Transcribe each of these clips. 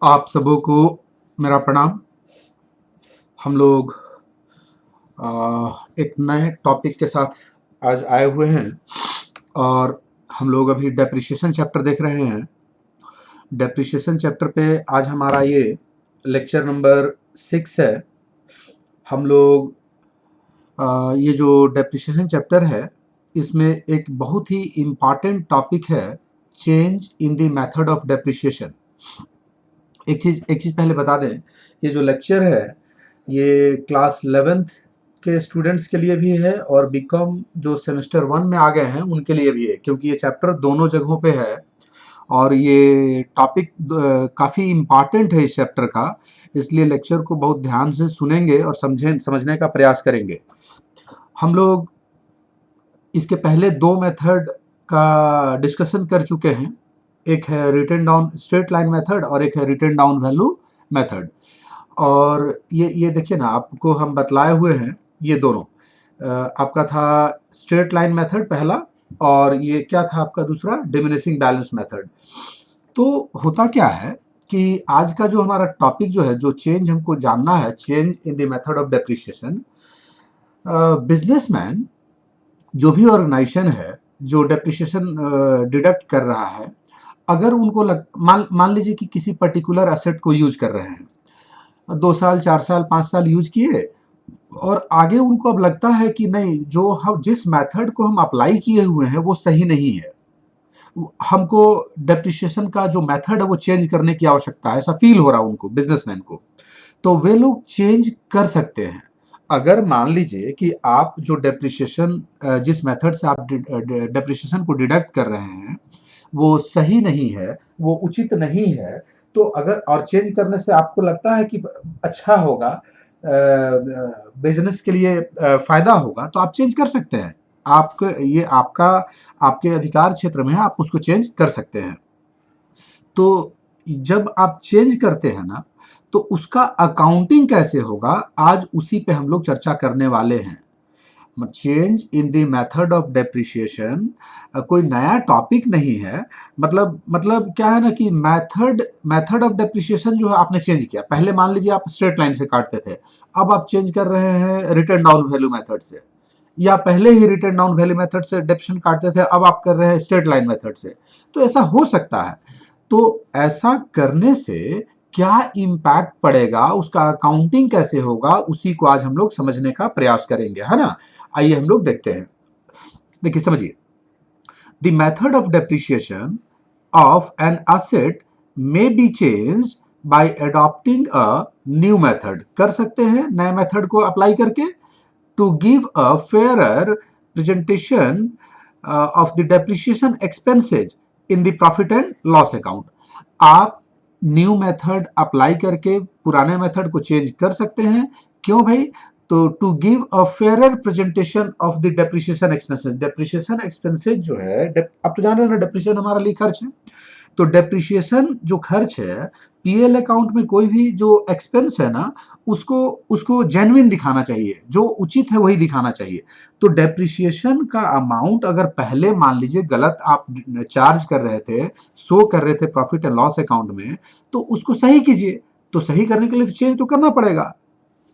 आप सबों को मेरा प्रणाम। हम लोग एक नए टॉपिक के साथ आज आए हुए हैं और हम लोग अभी डेप्रिसिएशन चैप्टर देख रहे हैं। डेप्रिसिएशन चैप्टर पे आज हमारा ये लेक्चर नंबर 6 है। हम लोग ये जो डेप्रिसिएशन चैप्टर है इसमें एक बहुत ही इम्पॉर्टेंट टॉपिक है, change in the method of depreciation. एक चीज़ पहले बता दें, ये जो लेक्चर है ये क्लास 11th के स्टूडेंट्स के लिए भी है और बीकॉम जो सेमेस्टर 1 में आ गए हैं उनके लिए भी है, क्योंकि ये चैप्टर दोनों जगहों पे है और ये टॉपिक काफ़ी इम्पॉर्टेंट है इस चैप्टर का। इसलिए लेक्चर को बहुत ध्यान से सुनेंगे और समझने का प्रयास करेंगे। हम लोग इसके पहले दो मेथड का डिस्कशन कर चुके हैं। एक है written down straight line method और एक है रिटन डाउन वैल्यू मेथड। और ये देखिए ना, आपको हम बतलाए हुए हैं ये दोनों। आपका था स्ट्रेट लाइन मेथड पहला और ये क्या था आपका दूसरा, डिमिनिशिंग बैलेंस मेथड। तो होता क्या है कि आज का जो हमारा टॉपिक जो है, जो चेंज हमको जानना है, change in the method of depreciation. Businessman जो भी ऑर्गेनाइजेशन है जो डेप्रिसिएशन डिडक्ट कर रहा है, अगर उनको मान लीजिए कि किसी पर्टिकुलर एसेट को यूज कर रहे हैं, 2 साल 4 साल 5 साल यूज किए और आगे उनको अब लगता है कि नहीं, जो हम जिस मेथड को हम अप्लाई किए हुए हैं वो सही नहीं है, हमको डेप्रिसिएशन का जो मेथड है वो चेंज करने की आवश्यकता है, ऐसा फील हो रहा है उनको, बिजनेसमैन को। तो वे लोग चेंज कर सकते हैं। अगर मान लीजिए कि आप जो डेप्रिसिएशन, जिस मेथड से आप डेप्रिसिएशन को डिडक्ट कर रहे हैं वो सही नहीं है, वो उचित नहीं है, तो अगर और चेंज करने से आपको लगता है कि अच्छा होगा, बिजनेस के लिए फायदा होगा, तो आप चेंज कर सकते हैं। ये आपका आपके अधिकार क्षेत्र में है, आप उसको चेंज कर सकते हैं। तो जब आप चेंज करते हैं ना, तो उसका अकाउंटिंग कैसे होगा, आज उसी पे हम लोग चर्चा करने वाले हैं। Change in the method of depreciation कोई नया टॉपिक नहीं है। मतलब क्या है ना कि मेथड ऑफ डेप्रिसिएशन जो है आपने चेंज किया। पहले मान लीजिए आप स्ट्रेट लाइन से काटते थे, अब आप चेंज कर रहे हैं रिटर्न डाउन वैल्यू मेथड से, या पहले ही रिटर्न डाउन वैल्यू मेथड से डेप्रिसिएशन काटते थे, अब आप कर रहे हैं स्ट्रेट लाइन मेथड से। तो ऐसा हो सकता है। तो ऐसा करने से क्या इम्पैक्ट पड़ेगा, उसका अकाउंटिंग कैसे होगा, उसी को आज हम लोग समझने का प्रयास करेंगे, है ना। आइए हम लोग देखते हैं। देखिए समझिए, the method of depreciation of an asset may be change by adopting a new method. कर सकते हैं नए मेथड को अप्लाई करके, to give a fairer presentation of the depreciation expenses in the profit and loss account. आप new method apply करके पुराने method को चेंज कर सकते हैं। क्यों भाई? तो to give a fairer presentation of the depreciation expenses. Depreciation expenses जो है, आप तो जान रहे हैं ना, डेप्रिसिएशन हमारा लिए खर्च है। तो डेप्रिसिएशन जो खर्च है, पीएल अकाउंट में कोई भी जो एक्सपेंस है ना, उसको उसको जेन्युइन दिखाना चाहिए, जो उचित है वही दिखाना चाहिए। तो डेप्रिसिएशन का अमाउंट अगर पहले मान लीजिए गलत आप चार्ज कर रहे थे, शो कर रहे थे प्रॉफिट एंड लॉस अकाउंट में, तो उसको सही कीजिए। तो सही करने के लिए तो चेंज तो करना पड़ेगा,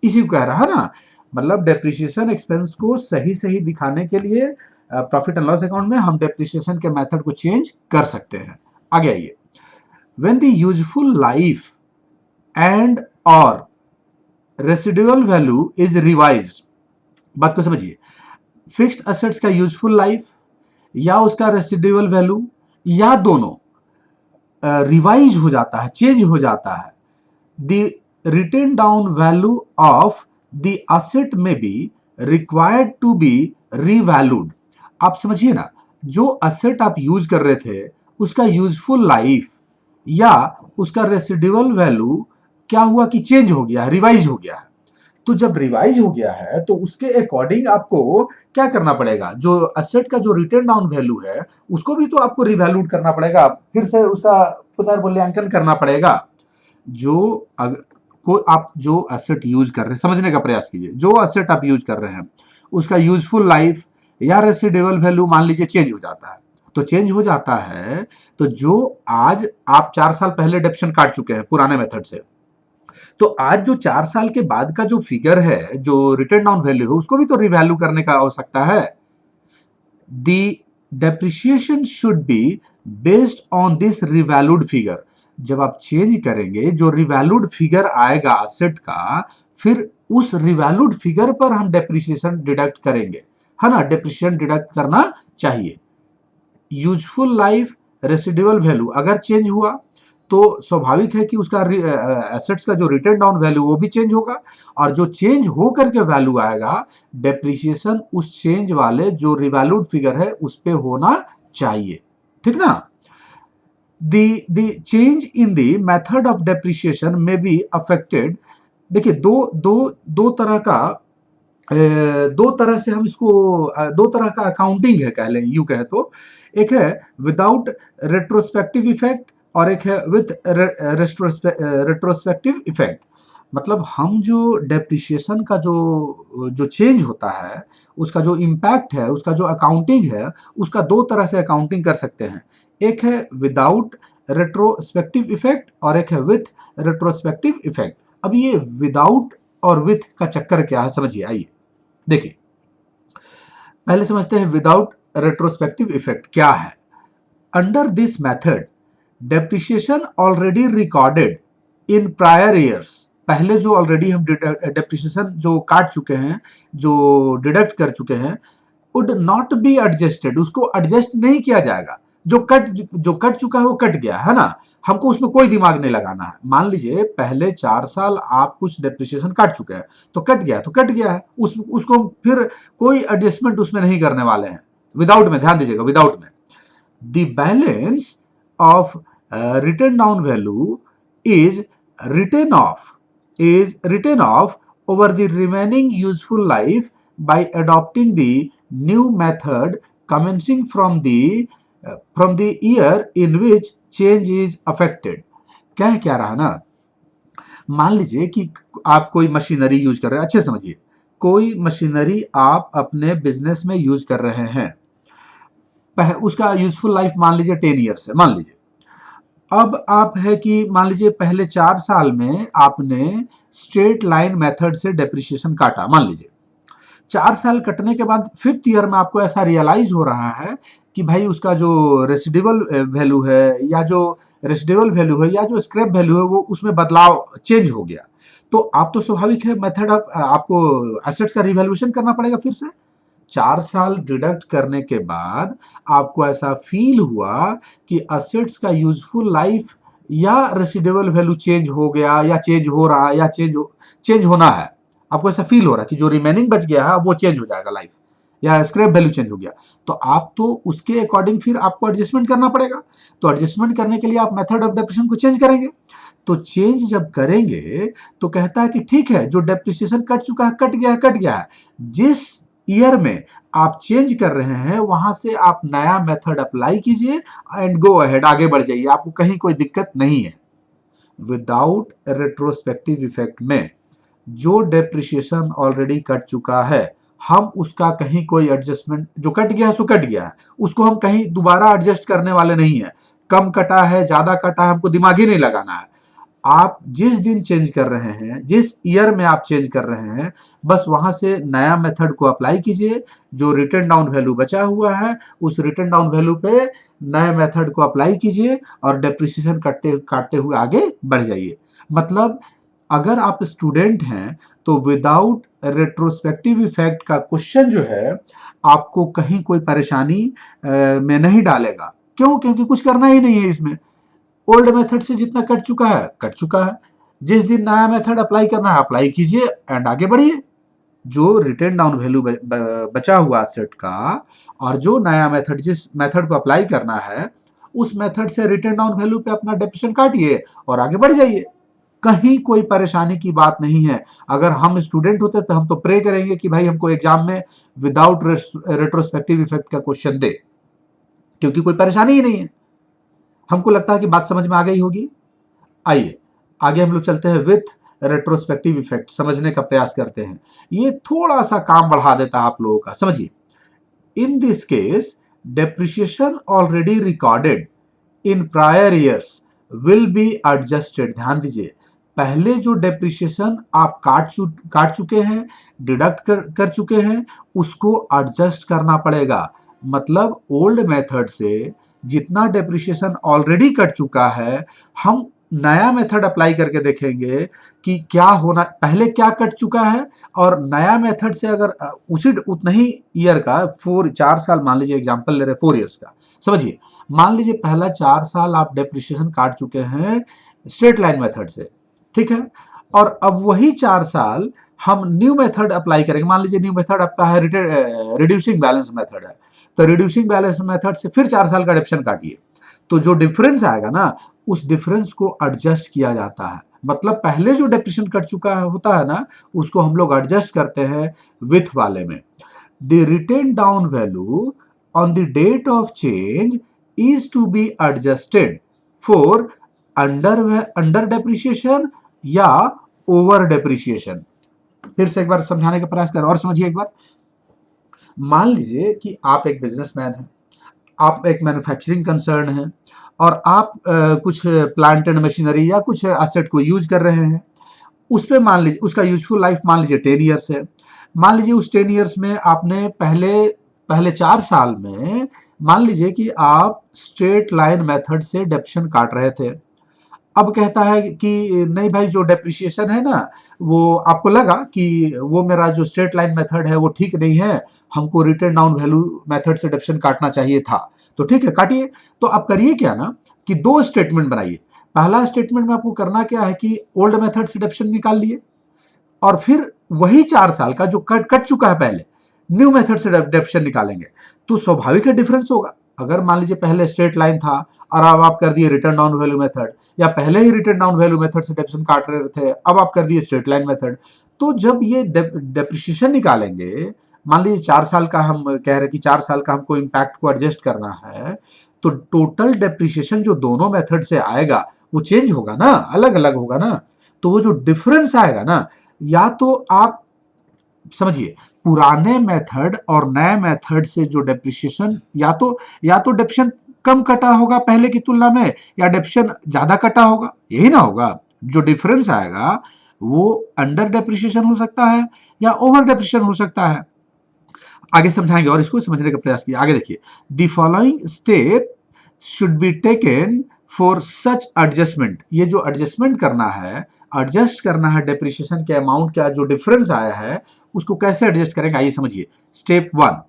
इसी को कह रहा है ना। मतलब डेप्रिसिएशन एक्सपेंस को सही सही दिखाने के लिए प्रॉफिट एंड लॉस अकाउंट में हम डेप्रिसिएशन के मेथड को चेंज कर सकते हैं। आगे आइए, when the useful life and or residual value is revised। बात को समझिए, फिक्स्ड एसेट्स का यूजफुल लाइफ या उसका रेसिडुअल वैल्यू या दोनों रिवाइज हो जाता है, चेंज हो जाता है, the written down value of the asset में be required to be revalued. आप समझिए ना, जो एसेट आप यूज कर रहे थे उसका यूजफुल लाइफ या उसका रेसिडुअल वैल्यू क्या हुआ कि चेंज हो गया है, रिवाइज हो गया है। तो जब रिवाइज हो गया है तो उसके अकॉर्डिंग आपको क्या करना पड़ेगा, जो एसेट का जो रिटर्न डाउन वैल्यू है उसको भी तो आपको रिवैल्यूड करना पड़ेगा, फिर से उसका पुनर्मूल्यांकन करना पड़ेगा। जो को आप जो एसेट यूज कर रहे हैं, समझने का प्रयास कीजिए, जो एसेट आप यूज कर रहे हैं उसका यूजफुल लाइफ या रेसिडुअल वैल्यू मान लीजिए चेंज हो जाता है, तो चेंज हो जाता है। तो जो आज आप 4 साल पहले डेप्रिसिएशन काट चुके हैं पुराने मेथड से, तो आज जो 4 साल के बाद का जो फिगर है, जो रिटन डाउन वैल्यू है, उसको भी तो रिवैल्यू करने का आवश्यकता है। The depreciation should be based on this revalued figure. जब आप चेंज करेंगे, जो रिवैल्यूड फिगर आएगा एसेट का, फिर उस रिवैल्यूड फिगर पर हम डेप्रिसिएशन डिडक्ट करेंगे, है ना। डेप्रिसिएशन डिडक्ट करना चाहिए। यूजफुल लाइफ रेसिडुअल वैल्यू अगर चेंज हुआ तो स्वाभाविक है कि उसका एसेट्स का जो रिटर्न डाउन वैल्यू वो भी चेंज होगा, और जो चेंज हो करके वैल्यू आएगा, डेप्रिसिएशन उस चेंज वाले जो रिवैल्यूड फिगर है उस पे होना चाहिए, ठीक ना। the change in the method of depreciation may be affected। देखिए दो तरह का, दो तरह से हम इसको, दो तरह का अकाउंटिंग है कह लें, यूं कहे तो। एक है विदाउट रेट्रोस्पेक्टिव इफेक्ट और एक है विथ रेट्रोस्पेक्टिव इफेक्ट। मतलब हम जो डेप्रिसिएशन का जो चेंज होता है, उसका जो इम्पैक्ट है, उसका जो अकाउंटिंग है, उसका दो तरह से अकाउंटिंग कर सकते हैं। एक है विदाउट रेट्रोस्पेक्टिव इफेक्ट और एक है विथ रेट्रोस्पेक्टिव इफेक्ट। अब ये विदाउट और विथ का चक्कर क्या है, समझिए। आइए देखिए, पहले समझते हैं विदाउट रेट्रोस्पेक्टिव इफेक्ट क्या है। Under this method depreciation already recorded in prior years, पहले जो ऑलरेडी हम डेप्रिसिएशन जो काट चुके हैं, जो डिडक्ट कर चुके हैं, वुड नॉट बी एडजस्टेड, उसको एडजस्ट नहीं किया जाएगा। जो कट चुका है वो कट गया है ना, हमको उसमें कोई दिमाग नहीं लगाना है। मान लीजिए पहले 4 साल आप कुछ डेप्रिसिएशन काट चुके हैं, तो कट गया तो कट गया है, उसको फिर कोई एडजस्टमेंट उसमें नहीं करने वाले हैं। विदाउट में ध्यान दीजिएगा, विदाउट में the balance of written down value is written off over the remaining useful life by adopting the new method commencing from the year in which change is affected। क्या रहा ना, मान लीजिए कि आप कोई मशीनरी यूज कर रहे हैं, अच्छे समझिए, कोई मशीनरी आप अपने बिजनेस में यूज कर रहे हैं, उसका यूजफुल लाइफ मान लीजिए 10 ईयर्स है, मान लीजिए। अब आप है कि मान लीजिए पहले 4 साल में आपने स्ट्रेट लाइन मेथड से डेप्रिसिएशन काटा, मान लीजिए 4 साल कटने के बाद 5th ईयर में आपको ऐसा रियलाइज हो रहा है कि भाई उसका जो रेसिडुअल वैल्यू है या जो स्क्रैप वैल्यू है, वो उसमें बदलाव चेंज हो गया। तो आप तो स्वाभाविक है मेथड आपको एसेट्स का रिवैल्यूएशन करना पड़ेगा फिर से। 4 साल डिडक्ट करने के बाद आपको ऐसा फील हुआ कि असेट्स का यूजफुल लाइफ या रेसिडुअल वैल्यू चेंज हो गया, या चेंज हो रहा है, या चेंज होना है। आपको ऐसा फील हो रहा है कि जो रिमेनिंग बच गया है वो चेंज हो जाएगा लाइफ, या स्क्रैप वैल्यू चेंज हो गया। तो आप तो उसके अकॉर्डिंग फिर आपको एडजस्टमेंट करना पड़ेगा। तो एडजस्टमेंट करने के लिए आप मेथड ऑफ डेप्रिसिएशन को चेंज करेंगे। तो चेंज जब करेंगे तो कहता है कि ठीक है, जो डेप्रिसिएशन कट चुका है कट गया है। जिस ईयर में आप चेंज कर रहे हैं वहां से आप नया मेथड अप्लाई कीजिए एंड गो अहेड, आगे बढ़ जाइए, आपको कहीं कोई दिक्कत नहीं है। विदाउट रेट्रोस्पेक्टिव इफेक्ट में जो डेप्रिसिएशन ऑलरेडी कट चुका है, हम उसका कहीं कोई एडजस्टमेंट, जो कट गया है सो कट गया है, उसको हम कहीं दोबारा एडजस्ट करने वाले नहीं है। कम कटा है, ज्यादा कटा है, हमको दिमाग ही नहीं लगाना है। आप जिस दिन चेंज कर रहे हैं, जिस ईयर में आप चेंज कर रहे हैं, बस वहां से नया मेथड को अप्लाई कीजिए। जो रिटन डाउन वैल्यू बचा हुआ है, उस रिटन डाउन वैल्यू पे नए मेथड को अप्लाई कीजिए और डेप्रिसिएशन काटते हुए आगे बढ़ जाइए। मतलब अगर आप स्टूडेंट हैं तो विदाउट रेट्रोस्पेक्टिव इफेक्ट का क्वेश्चन जो है आपको कहीं कोई परेशानी में नहीं डालेगा। क्यों? क्योंकि कुछ करना ही नहीं है इसमें। ओल्ड मेथड से जितना कट चुका है कट चुका है। जिस दिन नया मेथड अप्लाई करना है अप्लाई कीजिए एंड आगे बढ़िए। जो रिटर्न डाउन वैल्यू बचा हुआ एसेट का, और जो नया मेथड, जिस मेथड को अप्लाई करना है, उस मेथड से रिटर्न डाउन वैल्यू पे अपना डेप्रिसिएशन काटिए और आगे बढ़ जाइए। कहीं कोई परेशानी की बात नहीं है। अगर हम स्टूडेंट होते तो हम तो प्रे करेंगे कि भाई हमको एग्जाम में विदाउट रेट्रोस्पेक्टिव इफेक्ट का क्वेश्चन दे, क्योंकि कोई परेशानी ही नहीं है। हमको लगता है कि बात समझ में आ गई होगी। आइए आगे हम लोग चलते हैं, विथ रेट्रोस्पेक्टिव इफेक्ट समझने का प्रयास करते हैं। ये थोड़ा सा काम बढ़ा देता है आप लोगों का, समझिए। In this case depreciation already recorded in prior years will be adjusted। ध्यान दीजिए, पहले जो डेप्रिसिएशन आप काट चुके हैं, डिडक्ट कर चुके हैं, उसको एडजस्ट करना पड़ेगा। मतलब ओल्ड मेथड से जितना डेप्रिसिएशन ऑलरेडी कट चुका है, हम नया मेथड अप्लाई करके देखेंगे कि क्या होना, पहले क्या कट चुका है, और नया मेथड से अगर उसी उतना ही ईयर का 4 साल, मान लीजिए एग्जांपल ले रहे 4 इयर्स का, समझिए, मान लीजिए पहला 4 साल आप डेप्रिसिएशन काट चुके हैं स्ट्रेट लाइन मेथड से, ठीक है, और अब वही 4 साल हम न्यू मेथड अप्लाई करेंगे। मान लीजिए न्यू मेथड आपका है रिड्यूसिंग बैलेंस मेथड है, तो रिड्यूसिंग बैलेंस मेथड से फिर 4 साल का डेप्रिसिएशन काटिए, तो जो डिफरेंस आएगा ना, उस डिफरेंस को एडजस्ट किया जाता है। मतलब पहले जो डेप्रिसिएशन कट चुका है होता है ना, उसको हम लोग एडजस्ट करते हैं विथ वाले में। The written down value on the date of change is to be adjusted for under depreciation या ओवर डेप्रिसिएशन। फिर से एक बार समझाने का प्रयास करें और समझिए एक बार। मान लीजिए कि आप एक बिजनेसमैन हैं, आप एक मैन्युफैक्चरिंग कंसर्न है, और आप कुछ प्लांट एंड मशीनरी या कुछ एसेट को यूज कर रहे हैं, उस पे मान लीजिए उसका यूजफुल लाइफ मान लीजिए 10 ईयर्स है। मान लीजिए उस 10 ईयर्स में आपने पहले पहले 4 साल में मान लीजिए कि आप स्ट्रेट लाइन मेथड से डेप्रिसिएशन काट रहे थे। अब कहता है कि नहीं भाई, जो डेप्रिसिएशन है ना, वो आपको लगा कि वो मेरा जो स्ट्रेट लाइन मेथड है वो ठीक नहीं है, हमको रिटर्न डाउन वैल्यू मेथड से डेप्रिसिएशन काटना चाहिए था। तो ठीक है, काटिए। तो आप करिए क्या ना कि 2 स्टेटमेंट बनाइए। पहला स्टेटमेंट में आपको करना क्या है कि ओल्ड मेथड से डेप्रिसिएशन निकाल लिए, और फिर वही 4 साल का जो कट कट चुका है पहले, न्यू मेथड से डेप्रिसिएशन निकालेंगे। तो स्वाभाविक है डिफरेंस होगा। अगर मान लीजिए पहले स्ट्रेट लाइन था और अब आप कर दिए रिटर्न डाउन वैल्यू मेथड, या पहले ही रिटर्न डाउन वैल्यू मेथड से डेप्रिसिएशन काट रहे थे, अब आप कर दिए स्ट्रेट लाइन मेथड, तो जब ये डेप्रिसिएशन निकालेंगे, मान लीजिए 4 साल का हम कह रहे हैं कि 4 साल का हमको इम्पैक्ट को एडजस्ट करना है, तो टोटल डेप्रिसिएशन जो दोनों मेथड से आएगा वो चेंज होगा ना, अलग अलग होगा ना। तो वो जो डिफरेंस आएगा ना, या तो आप समझिए पुराने मेथड और नए मेथड से जो डेप्रिसिएशन, या तो डेप्रिसिएशन कम कटा होगा पहले की तुलना में, या डेप्रिसिएशन ज्यादा कटा होगा, यही ना होगा। जो डिफरेंस आएगा वो अंडर डेप्रिसिएशन हो सकता है या ओवर डेप्रिसिएशन हो सकता है। आगे समझाएंगे और इसको समझने का प्रयास किया। आगे देखिए, the following step should be taken for such adjustment. ये जो एडजस्टमेंट करना है, एडजस्ट करना है डेप्रिसिएशन के अमाउंट का जो डिफरेंस आया है, उसको कैसे एडजस्ट करेंगे, आइए समझिए। Step 1,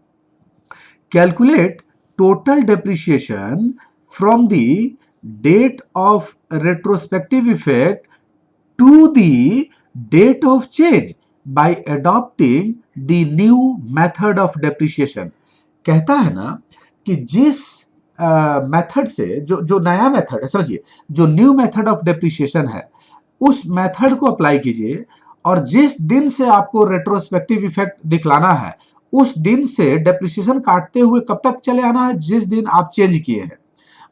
calculate total depreciation from the date of retrospective effect to the date of change by adopting the new method of depreciation। कहता है ना कि जिस मेथड से जो जो नया मेथड है, समझिए, जो न्यू मेथड ऑफ डेप्रिसिएशन है, उस मेथड को अप्लाई कीजिए, और जिस दिन से आपको रेट्रोस्पेक्टिव इफेक्ट दिखलाना है, उस दिन से डेप्रिसिएशन काटते हुए कब तक चले आना है, जिस दिन आप चेंज किए हैं।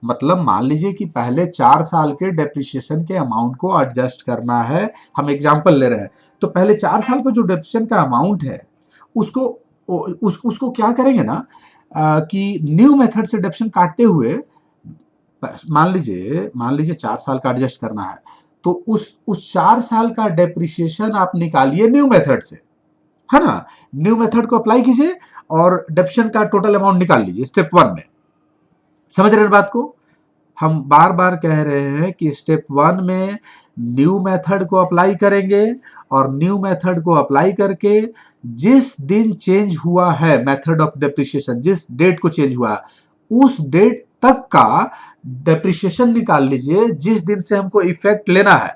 मतलब मान लीजिए कि पहले 4 साल के डेप्रिसिएशन के अमाउंट को एडजस्ट करना है, हम एग्जांपल ले रहे हैं, तो पहले 4 साल का जो डेप्रिसिएशन का अमाउंट है, उसको उसको क्या करेंगे ना, कि न्यू मेथड से डेप्रिसिएशन काटते हुए, मान लीजिए 4 साल का एडजस्ट करना है, तो उस 4 साल का डेप्रिसिएशन आप निकालिए न्यू मेथड से, है ना। न्यू मेथड को अप्लाई कीजिए और डेप्रिसिएशन का टोटल अमाउंट निकाल लीजिए स्टेप 1 में। समझ रहे हैं बात को? हम बार बार कह रहे हैं कि स्टेप 1 में न्यू मेथड को अप्लाई करेंगे, और न्यू मेथड को अप्लाई करके जिस दिन चेंज हुआ है मेथड ऑफ डेप्रिसिएशन, जिस डेट को चेंज हुआ, उस डेट तक का डेप्रिसिएशन निकाल लीजिए, जिस दिन से हमको इफेक्ट लेना है।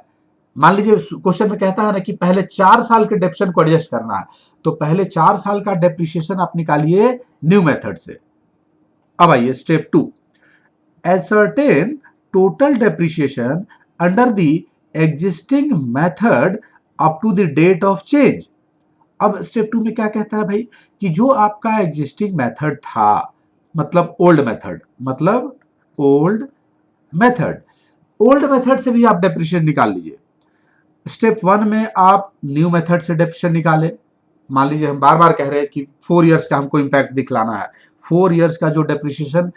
मान लीजिए क्वेश्चन में कहता है ना कि पहले 4 साल के डेप्रिसिएशन को एडजस्ट करना है, तो पहले 4 साल का डेप्रिसिएशन आप निकालिए न्यू मेथड से। अब आइए step 2, ascertain total depreciation under the existing method up to the date of change। अब स्टेप 2 में क्या कहता है भाई, कि जो आपका एग्जिस्टिंग मेथड था, मतलब ओल्ड मेथड से भी आप डेप्रिसिएशन निकाल लीजिए। स्टेप 1 में आप न्यू मेथड से डेप्रिसिएशन निकाले, मान लीजिए हम बार बार कह रहे हैं कि 4 इयर्स का हमको इम्पैक्ट दिखलाना है, 4 इयर्स का जो डेप्रिसिएशन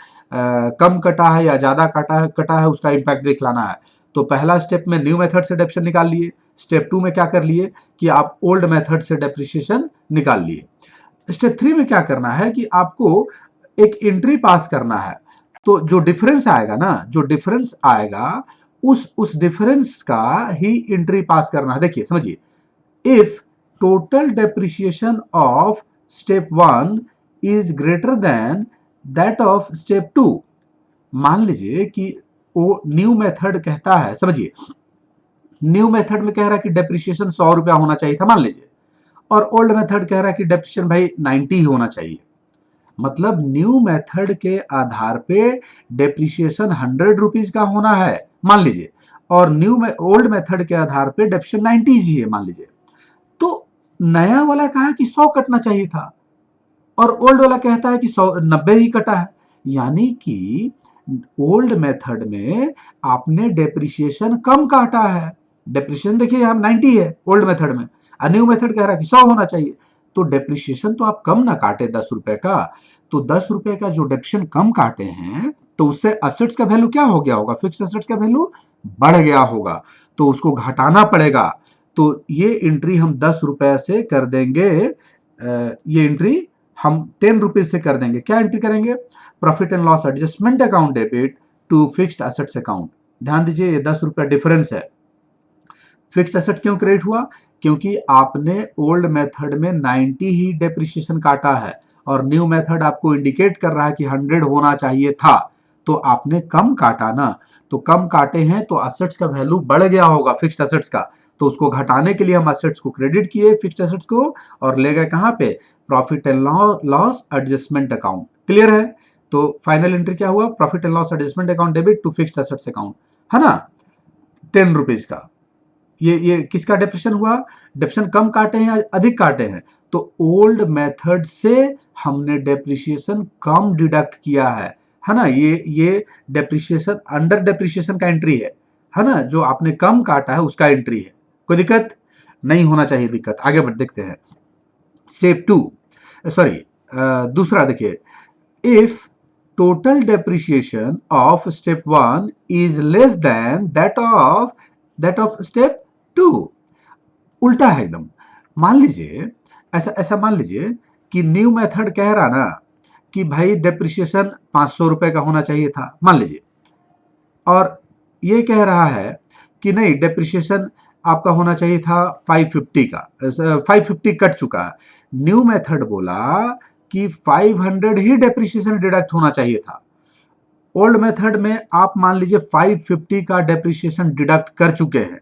कम कटा है या ज़्यादा कटा है उसका इम्पैक्ट दिखलाना है। तो पहला स्टेप में न्यू मेथड से डेप्रिसिएशन निकाल लिए, स्टेप 2 में क्या कर लिए कि आप ओल्ड मेथड से डेप्रिसिएशन निकाल लिए। स्टेप 3 में क्या करना है कि आपको एक एंट्री पास करना है। तो जो डिफरेंस आएगा ना, जो डिफरेंस आएगा उस डिफरेंस का ही एंट्री पास करना है। देखिए समझिए, if total depreciation of step 1 is greater than that of step 2, मान लीजिए कि वो न्यू मेथड कहता है, समझिए न्यू मेथड में कह रहा है कि डेप्रिसिएशन 100 रुपया होना चाहिए था मान लीजिए, और ओल्ड मेथड कह रहा है कि डेप्रिसिएशन भाई 90 ही होना चाहिए। मतलब न्यू मेथड के आधार पे डेप्रिसिएशन 100 रुपीज का होना है मान लीजिए, और ओल्ड मेथड के आधार पे डेप्रिसिएशन 90 ही है मान लीजिए। तो नया वाला कहा कि 100 कटना चाहिए था और ओल्ड वाला कहता है कि 90 ही कटा है। यानी कि ओल्ड मेथड में आपने डेप्रिसिएशन कम काटा है। डेप्रिसिएशन देखिए यहां 90 है ओल्ड मेथड में, न्यू मेथड कह रहा है कि 100 होना चाहिए। तो डेप्रिसिएशन तो आप कम ना काटे 10 रुपए का, तो 10 रुपए का जो डेप्रिसिएशन कम काटे हैं तो उससे असेट्स का वैल्यू क्या हो गया होगा, फिक्स असेट्स का वैल्यू बढ़ गया होगा, तो उसको घटाना पड़ेगा। तो ये एंट्री हम 10 रुपए से कर देंगे, ये एंट्री हम 10 रुपीज से कर देंगे। क्या एंट्री करेंगे, profit and loss adjustment account debit to fixed assets account. ध्यान दीजिए ये 10 रुपया डिफरेंस है। फिक्स्ड असेट क्यों क्रेडिट हुआ, क्योंकि आपने ओल्ड मेथड में 90 ही डेप्रिसिएशन काटा है और न्यू मेथड आपको इंडिकेट कर रहा है कि 100 होना चाहिए था, तो आपने कम काटा ना, तो कम काटे हैं तो असेट्स का वैल्यू बढ़ गया होगा फिक्स्ड असेट्स का, तो उसको घटाने के लिए हम असेट्स को क्रेडिट किए फिक्स्ड असेट्स को और ले गए कहां पे, profit and loss adjustment account. Clear है, तो फाइनल एंट्री क्या हुआ, profit and loss adjustment account debit to fixed assets account, है ना, 10 रुपीज का। ये किसका डेप्रिसिएशन हुआ, डेप्रिसिएशन कम काटे हैं या अधिक काटे हैं, तो ओल्ड मेथड से हमने डेप्रिसिएशन कम डिडक्ट किया है ना। ये डेप्रिसिएशन अंडर डेप्रिसिएशन का एंट्री है ना, जो आपने कम काटा है उसका एंट्री है। कोई दिक्कत नहीं होना चाहिए, दिक्कत आगे बढ़ देखते हैं। स्टेप 2 सॉरी दूसरा देखिए, if total depreciation of step 1 is less than that of step 2, उल्टा है एकदम। मान लीजिए ऐसा मान लीजिए कि न्यू मेथड कह रहा ना कि भाई डेप्रिसिएशन 500 रुपए का होना चाहिए था मान लीजिए, और ये कह रहा है कि नहीं डेप्रिसिएशन आपका होना चाहिए था 550 का, 550 कट चुका है। न्यू मेथड बोला कि 500 ही डेप्रिसिएशन डिडक्ट होना चाहिए था। ओल्ड मेथड में आप मान लीजिए 550 का डेप्रिसिएशन डिडक्ट कर चुके हैं।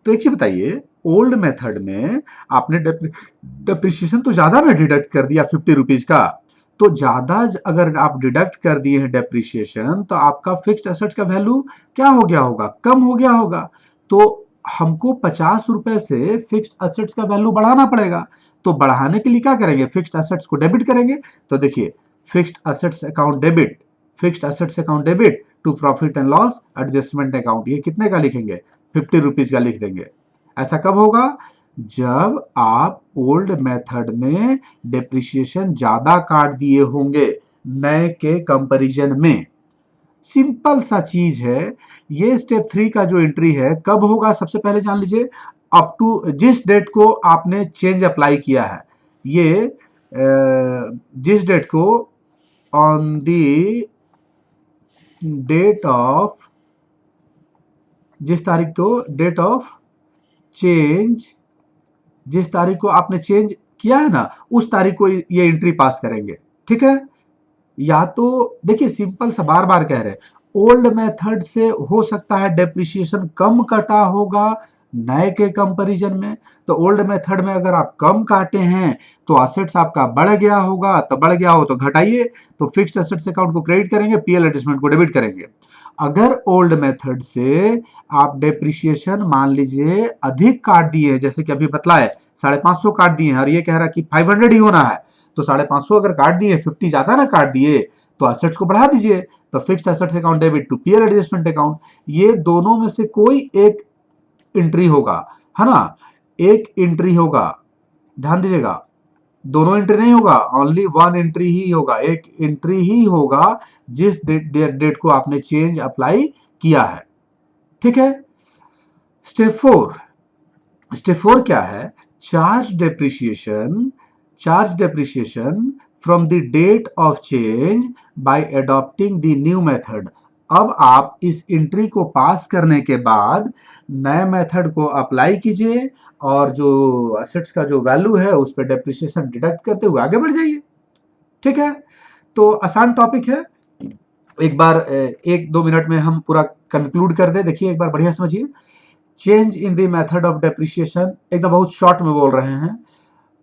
तो एक चीज बताइए, ओल्ड मेथड में आपने डेप्रिसिएशन तो ज्यादा ना डिडक्ट कर दिया 50 रुपीज का, तो ज्यादा अगर आप डिडक्ट कर दिए हैं डेप्रिसिएशन तो आपका फिक्स्ड एसेट्स का वैल्यू क्या हो गया होगा, कम हो गया होगा। तो हमको 50 रुपए से फिक्स्ड एसेट्स का वैल्यू बढ़ाना पड़ेगा। तो बढ़ाने के लिए क्या करेंगे, फिक्स्ड एसेट्स को डेबिट करेंगे। तो देखिए fixed assets account debit, fixed assets account debit to profit and loss adjustment account, ये कितने का लिखेंगे, 50 रुपीज का लिख देंगे। ऐसा कब होगा, जब आप ओल्ड मेथड में डेप्रिसिएशन ज्यादा काट दिए होंगे नए के कंपैरिजन में। सिंपल सा चीज है। ये स्टेप 3 का जो एंट्री है कब होगा, सबसे पहले जान लीजिए अप टू जिस डेट को आपने चेंज अप्लाई किया है, ये जिस डेट को ऑन दी डेट ऑफ, जिस तारीख को डेट ऑफ चेंज, जिस तारीख को आपने चेंज किया है ना उस तारीख को ये एंट्री पास करेंगे। ठीक है, या तो देखिए सिंपल सा बार बार कह रहे हैं, ओल्ड मेथड से हो सकता है डेप्रिसिएशन कम कटा होगा नए के कंपैरिजन में। तो ओल्ड मेथड में अगर आप कम काटे हैं तो असेट्स आपका बढ़ गया होगा, तो बढ़ गया हो तो घटाइए, तो फिक्स्ड असेट्स अकाउंट को क्रेडिट करेंगे, पीएल एडजस्टमेंट को डेबिट करेंगे। अगर ओल्ड मेथड से आप डेप्रिसिएशन मान लीजिए अधिक काट दिए, जैसे कि अभी बतलाए 550 काट दिए हैं और ये कह रहा है कि 500 ही होना है, तो 550 अगर काट दिए, 50 ज्यादा ना काट दिए, तो असेट्स को बढ़ा दीजिए। तो fixed assets account debit to PL adjustment account, ये दोनों में से कोई एक एंट्री होगा, है ना, एक एंट्री होगा। ध्यान दीजिएगा, दोनों एंट्री नहीं होगा, ओनली वन एंट्री ही होगा, एक एंट्री ही होगा जिस डेट को आपने चेंज अप्लाई किया है। ठीक है। स्टेप 4, स्टेप 4 क्या है? Charge depreciation, charge depreciation from the date of change by adopting the new method. अब आप इस एंट्री को पास करने के बाद नए मेथड को अप्लाई कीजिए और जो असेट्स का जो वैल्यू है उस पर डेप्रिसिएशन डिडक्ट करते हुए आगे बढ़ जाइए। ठीक है। तो आसान टॉपिक है, एक बार 1-2 मिनट में हम पूरा कंक्लूड कर दे। देखिए एक बार बढ़िया समझिए। Change in the method of depreciation, एकदम बहुत शॉर्ट में बोल रहे हैं।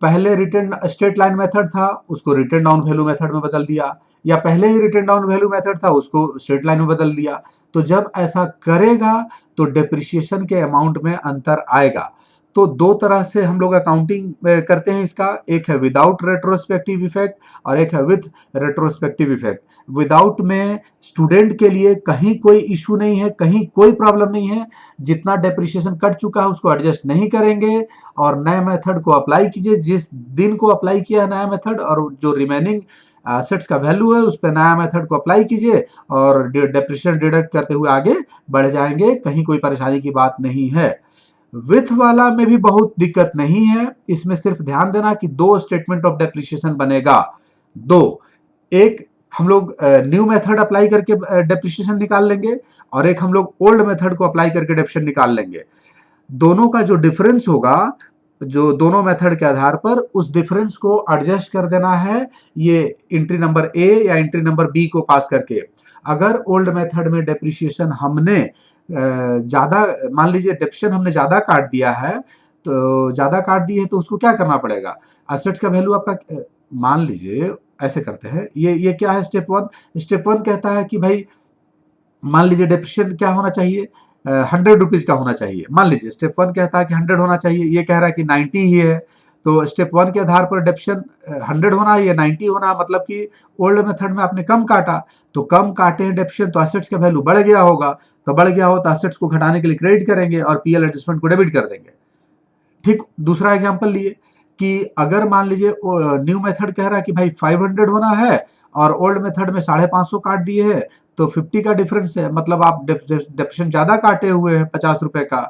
पहले रिटर्न स्ट्रेट लाइन मेथड था, उसको रिटर्न डाउन वैल्यू मेथड में बदल दिया, या पहले ही रिटर्न डाउन वैल्यू मेथड था उसको स्ट्रेट लाइन में बदल दिया। तो जब ऐसा करेगा तो डेप्रिसिएशन के अमाउंट में अंतर आएगा। तो दो तरह से हम लोग अकाउंटिंग करते हैं इसका, एक है विदाउट रेट्रोस्पेक्टिव इफेक्ट और एक है विथ रेट्रोस्पेक्टिव इफेक्ट। विदाउट में स्टूडेंट के लिए कहीं कोई इशू नहीं है, कहीं कोई प्रॉब्लम नहीं है, जितना डेप्रिसिएशन कट चुका है उसको एडजस्ट नहीं करेंगे और नए मेथड को अप्लाई कीजिए। जिस दिन को अप्लाई किया है नया मेथड और जो रिमेनिंग एसेट्स का वैल्यू है उस पर नया मेथड को अप्लाई कीजिए और डेप्रिसिएशन डिडक्ट करते हुए आगे बढ़ जाएंगे, कहीं कोई परेशानी की बात नहीं है। विथ वाला में भी बहुत दिक्कत नहीं है, इसमें सिर्फ ध्यान देना कि दो स्टेटमेंट ऑफ डेप्रिसिएशन बनेगा। दो, एक हम लोग न्यू मेथड अप्लाई करके डेप्रिसिएशन निकाल लेंगे और एक हम लोग ओल्ड मेथड को अप्लाई करके डेप्रिसिएशन निकाल लेंगे। दोनों का जो डिफरेंस होगा, जो दोनों मेथड के आधार पर, उस डिफरेंस को एडजस्ट कर देना है ये एंट्री नंबर ए या एंट्री नंबर बी को पास करके। अगर ओल्ड मेथड में डेप्रिसिएशन हमने ज़्यादा, मान लीजिए डेप्रिसिएशन हमने ज़्यादा काट दिया है, तो ज़्यादा काट दिए तो उसको क्या करना पड़ेगा? एसेट्स का वैल्यू आपका मान लीजिए ऐसे करते हैं, ये क्या है स्टेप 1? स्टेप 1 कहता है कि भाई मान लीजिए डेप्रिसिएशन क्या होना चाहिए, 100 रुपीज़ का होना चाहिए। मान लीजिए स्टेप 1 कहता है कि 100 होना चाहिए, ये कह रहा है कि 90 ही है। तो स्टेप 1 के आधार पर डेप्रिसिएशन 100 होना है या 90 होना है, मतलब कि ओल्ड मेथड में आपने कम काटा, तो कम काटे हैं डेप्रिसिएशन तो एसेट्स का वैल्यू बढ़ गया होगा, तो बढ़ गया हो तो एसेट्स को घटाने के लिए क्रेडिट करेंगे और पीएल एडजस्टमेंट को डेबिट कर देंगे। ठीक, दूसरा एग्जांपल लिए कि अगर मान लीजिए न्यू मेथड कह रहा है कि भाई 500 होना है और ओल्ड मेथड में 550 काट दिए हैं, तो 50 का डिफरेंस है, मतलब आप डेप्रिसिएशन ज़्यादा काटे हुए हैं 50 रुपए का,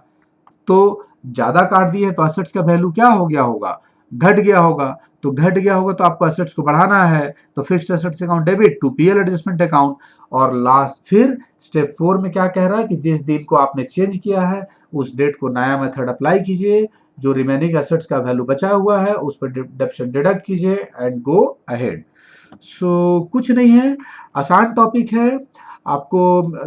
तो ज़्यादा काट दिए हैं तो एसेट्स का वैल्यू क्या हो गया होगा? घट गया होगा। तो घट गया होगा तो आपको एसेट्स को बढ़ाना है, तो fixed assets account debit to PL adjustment account. और लास्ट फिर स्टेप 4 में क्या कह रहा है कि जिस दिन को आपने चेंज किया है उस डेट को नया मेथड अप्लाई कीजिए, जो रिमेनिंग एसेट्स का वैल्यू बचा हुआ है उस पर डेप्रिसिएशन डिडक्ट कीजिए एंड गो अहेड। सो कुछ नहीं है, आसान टॉपिक है। आपको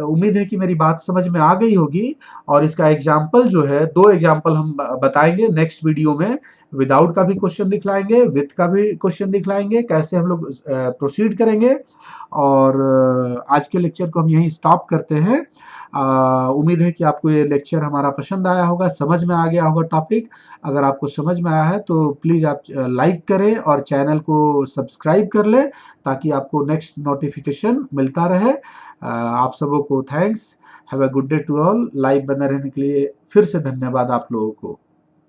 उम्मीद है कि मेरी बात समझ में आ गई होगी और इसका एग्जाम्पल जो है, 2 एग्जाम्पल हम बताएंगे नेक्स्ट वीडियो में। विदाउट का भी क्वेश्चन दिखलाएंगे, विथ का भी क्वेश्चन दिखलाएंगे, कैसे हम लोग प्रोसीड करेंगे। और आज के लेक्चर को हम यहीं स्टॉप करते हैं। उम्मीद है कि आपको ये लेक्चर हमारा पसंद आया होगा, समझ में आ गया होगा टॉपिक। अगर आपको समझ में आया है तो प्लीज़ आप लाइक करें और चैनल को सब्सक्राइब कर लें ताकि आपको नेक्स्ट नोटिफिकेशन मिलता रहे। आप सबों को thanks, have a good day to all. Live बने रहने के लिए फिर से धन्यवाद आप लोगों को।